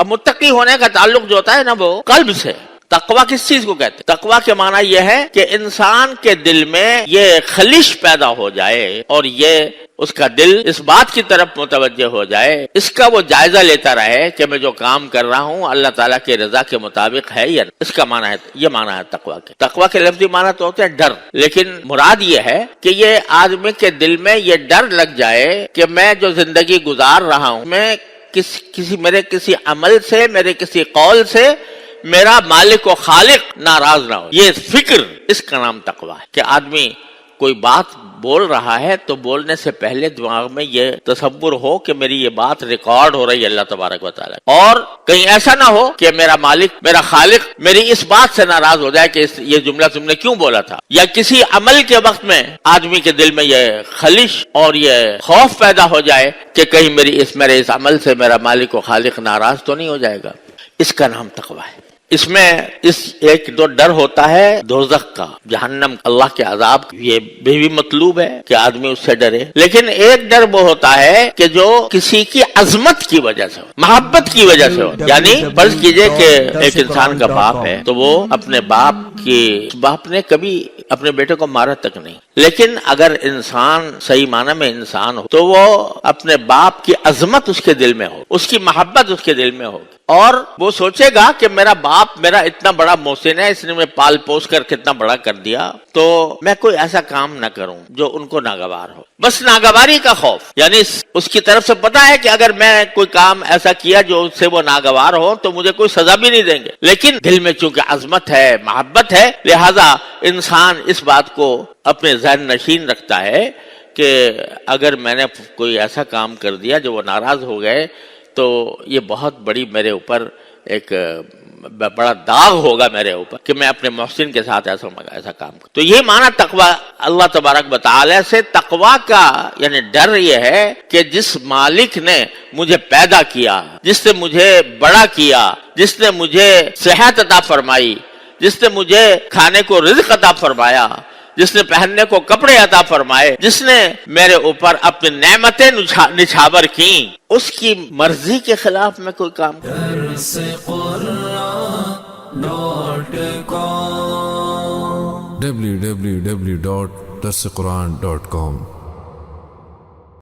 اب متقی ہونے کا تعلق جو ہوتا ہے نا وہ قلب سے. تقوی کس چیز کو کہتے ہیں؟ تقوی کے معنی یہ ہے کہ انسان کے دل میں یہ خلش پیدا ہو جائے اور یہ اس کا دل اس بات کی طرف متوجہ ہو جائے، اس کا وہ جائزہ لیتا رہے کہ میں جو کام کر رہا ہوں اللہ تعالیٰ کے رضا کے مطابق ہے یا اس کا معنی ہے. یہ معنی ہے تقوی کے. تقوی کے لفظی معنی تو ہوتے ہیں ڈر، لیکن مراد یہ ہے کہ یہ آدمی کے دل میں یہ ڈر لگ جائے کہ میں جو زندگی گزار رہا ہوں میں میرے کسی عمل سے، میرے کسی قول سے میرا مالک و خالق ناراض نہ ہو. یہ فکر، اس کا نام تقوی ہے کہ آدمی کوئی بات بول رہا ہے تو بولنے سے پہلے دماغ میں یہ تصور ہو کہ میری یہ بات ریکارڈ ہو رہی ہے اللہ تبارک و تعالیٰ، اور کہیں ایسا نہ ہو کہ میرا مالک، میرا خالق میری اس بات سے ناراض ہو جائے کہ یہ جملہ تم نے کیوں بولا تھا. یا کسی عمل کے وقت میں آدمی کے دل میں یہ خلش اور یہ خوف پیدا ہو جائے کہ کہیں میرے اس عمل سے میرا مالک و خالق ناراض تو نہیں ہو جائے گا. اس کا نام تقوی ہے. اس میں ایک دو ڈر ہوتا ہے دوزخ کا، جہنم، اللہ کے عذاب، یہ بھی مطلوب ہے کہ آدمی اس سے ڈرے. لیکن ایک ڈر وہ ہوتا ہے کہ جو کسی کی عظمت کی وجہ سے ہو، محبت کی وجہ سے ہو. یعنی فرض کیجئے کہ ایک انسان کا باپ ہے تو وہ اپنے باپ نے کبھی اپنے بیٹے کو مارا تک نہیں، لیکن اگر انسان صحیح معنی میں انسان ہو تو وہ اپنے باپ کی عظمت اس کے دل میں ہو، اس کی محبت اس کے دل میں ہوگی، اور وہ سوچے گا کہ میرا باپ میرا اتنا بڑا محسن ہے، اس نے میں پال پوس کر کتنا بڑا کر دیا، تو میں کوئی ایسا کام نہ کروں جو ان کو ناگوار ہو. بس ناگواری کا خوف، یعنی اس کی طرف سے پتا ہے کہ اگر میں کوئی کام ایسا کیا جو اس سے وہ ناگوار ہو تو مجھے کوئی سزا بھی نہیں دیں گے، لیکن دل میں چونکہ عظمت ہے، محبت ہے، لہذا انسان اس بات کو اپنے ذہن نشین رکھتا ہے کہ اگر میں نے کوئی ایسا کام کر دیا جو وہ ناراض ہو گئے تو یہ بہت بڑی میرے اوپر ایک بڑا داغ ہوگا میرے اوپر کہ میں اپنے محسن کے ساتھ ایسا کام کروں. تو یہ معنی تقوی اللہ تبارک و تعالی سے تقوی کا یعنی ڈر یہ ہے کہ جس مالک نے مجھے پیدا کیا، جس نے مجھے بڑا کیا، جس نے مجھے صحت عطا فرمائی، جس نے مجھے کھانے کو رزق عطا فرمایا، جس نے پہننے کو کپڑے عطا فرمائے، جس نے میرے اوپر اپنی نعمتیں نچھاور کی، اس کی مرضی کے خلاف میں کوئی کام www.darsequran.com